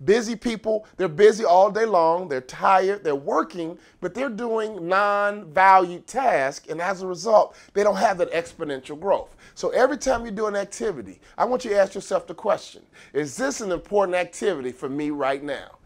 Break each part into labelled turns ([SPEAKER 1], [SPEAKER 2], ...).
[SPEAKER 1] Busy people, they're busy all day long, they're tired, they're working, but they're doing non-valued tasks, and as a result, they don't have that exponential growth. So every time you do an activity, I want you to ask yourself the question, is this an important activity for me right now?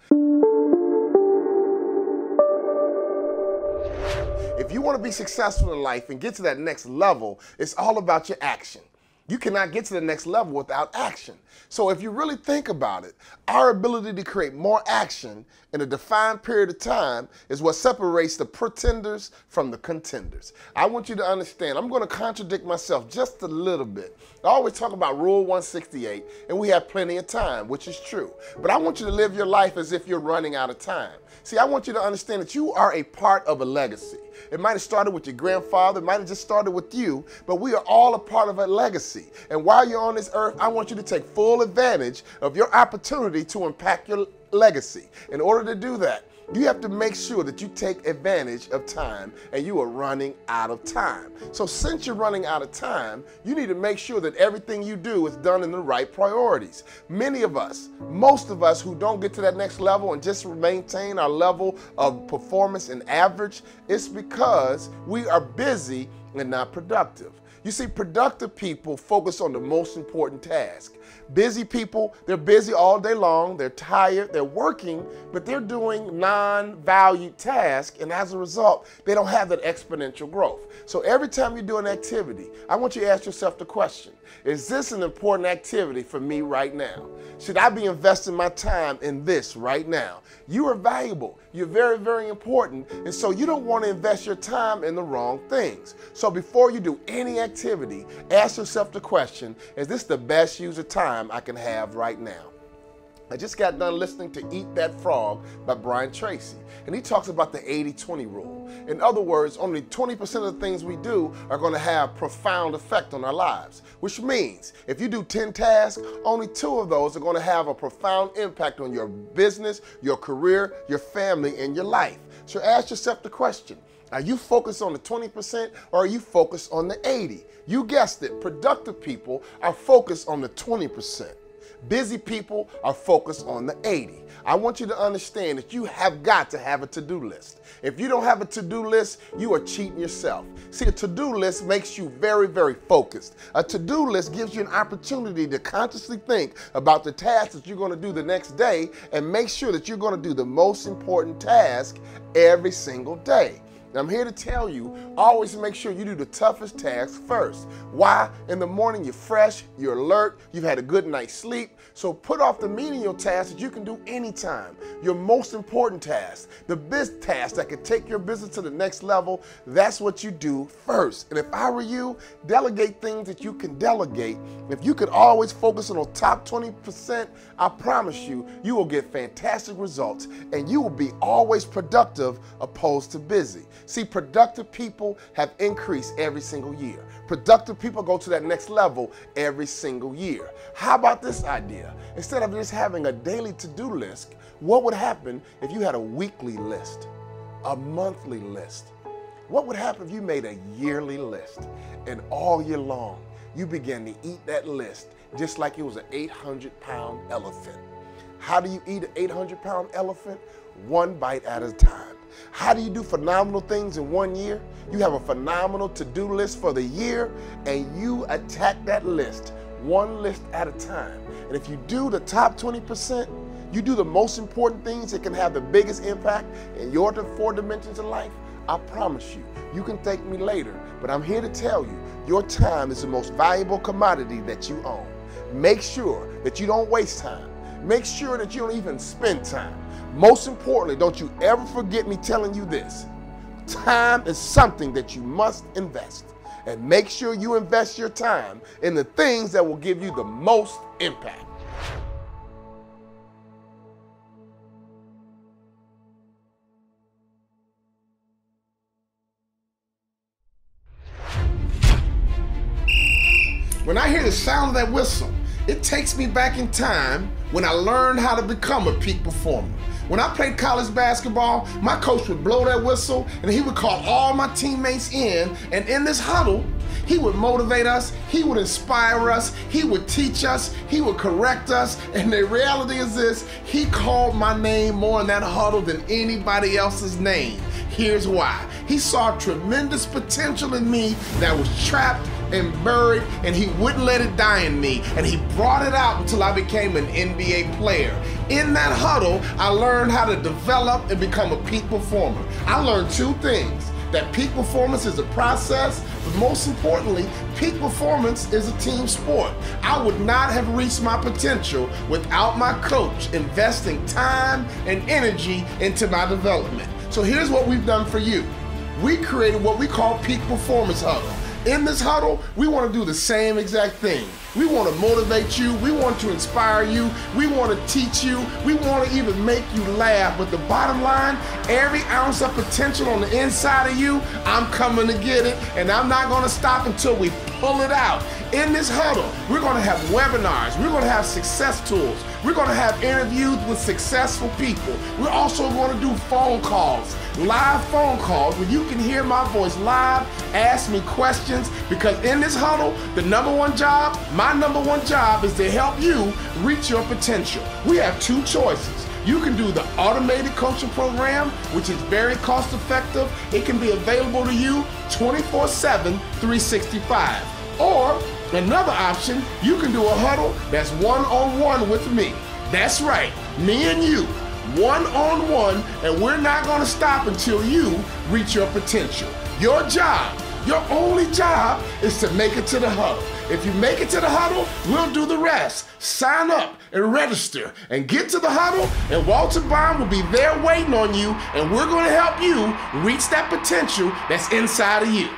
[SPEAKER 1] If you want to be successful in life and get to that next level, it's all about your action. You cannot get to the next level without action. So if you really think about it, our ability to create more action in a defined period of time is what separates the pretenders from the contenders. I want you to understand, I'm going to contradict myself just a little bit. I always talk about Rule 168, and we have plenty of time, which is true. But I want you to live your life as if you're running out of time. See, I want you to understand that you are a part of a legacy. It might have started with your grandfather, it might have just started with you, but we are all a part of a legacy. And while you're on this earth, I want you to take full advantage of your opportunity to impact your legacy. In order to do that, you have to make sure that you take advantage of time, and you are running out of time. So since you're running out of time, you need to make sure that everything you do is done in the right priorities. Many of us, most of us who don't get to that next level and just maintain our level of performance and average, it's because we are busy and not productive. You see, productive people focus on the most important task. Busy people, they're busy all day long, they're tired, they're working, but they're doing non-valued tasks, and as a result, they don't have that exponential growth. So every time you do an activity, I want you to ask yourself the question, is this an important activity for me right now? Should I be investing my time in this right now? You are valuable. You're very, very important, and so you don't want to invest your time in the wrong things. So before you do any activity, ask yourself the question, is this the best use of time I can have right now? I just got done listening to Eat That Frog by Brian Tracy, and he talks about the 80-20 rule. In other words, only 20% of the things we do are going to have profound effect on our lives, which means if you do 10 tasks, only 2 of those are going to have a profound impact on your business, your career, your family, and your life. So ask yourself the question, are you focused on the 20% or are you focused on the 80? You guessed it, productive people are focused on the 20%. Busy people are focused on the 80. I want you to understand that you have got to have a to-do list. If you don't have a to-do list, you are cheating yourself. See, a to-do list makes you very, very focused. A to-do list gives you an opportunity to consciously think about the tasks that you're going to do the next day and make sure that you're going to do the most important task every single day. And I'm here to tell you, always make sure you do the toughest tasks first. Why? In the morning, you're fresh, you're alert, you've had a good night's sleep. So put off the menial tasks that you can do anytime. Your most important task, the big task that can take your business to the next level, that's what you do first. And if I were you, delegate things that you can delegate. If you could always focus on the top 20%, I promise you, you will get fantastic results and you will be always productive opposed to busy. See, productive people have increased every single year. Productive people go to that next level every single year. How about this idea? Instead of just having a daily to-do list, what would happen if you had a weekly list, a monthly list? What would happen if you made a yearly list and all year long you began to eat that list just like it was an 800-pound elephant? How do you eat an 800-pound elephant? One bite at a time. How do you do phenomenal things in 1 year? You have a phenomenal to-do list for the year and you attack that list one list at a time. And if you do the top 20%, you do the most important things that can have the biggest impact in your 4 dimensions of life, I promise you, you can thank me later, but I'm here to tell you, your time is the most valuable commodity that you own. Make sure that you don't waste time. Make sure that you don't even spend time. Most importantly, don't you ever forget me telling you this. Time is something that you must invest. And make sure you invest your time in the things that will give you the most impact. When I hear the sound of that whistle, it takes me back in time when I learned how to become a peak performer. When I played college basketball, my coach would blow that whistle and he would call all my teammates in, and in this huddle, he would motivate us, he would inspire us, he would teach us, he would correct us, and the reality is this, he called my name more in that huddle than anybody else's name. Here's why. He saw tremendous potential in me that was trapped and buried, and he wouldn't let it die in me, and he brought it out until I became an NBA player. In that huddle, I learned how to develop and become a peak performer. I learned two things: that peak performance is a process, but most importantly, peak performance is a team sport. I would not have reached my potential without my coach investing time and energy into my development. So here's what we've done for you. We created what we call Peak Performance Huddle. In this huddle, we want to do the same exact thing. We want to motivate you, we want to inspire you, we want to teach you, we want to even make you laugh. But the bottom line, every ounce of potential on the inside of you, I'm coming to get it, and I'm not going to stop until we pull it out. In this huddle, we're going to have webinars, we're going to have success tools, we're going to have interviews with successful people. We're also going to do phone calls, live phone calls where you can hear my voice live, ask me questions, because in this huddle, my number one job is to help you reach your potential. We have two choices. You can do the automated coaching program, which is very cost effective. It can be available to you 24/7, 365. Or another option, you can do a huddle that's one-on-one with me. That's right, me and you, one-on-one, and we're not gonna stop until you reach your potential. Your job, your only job, is to make it to the huddle. If you make it to the huddle, we'll do the rest. Sign up and register and get to the huddle, and Walter Bond will be there waiting on you, and we're gonna help you reach that potential that's inside of you.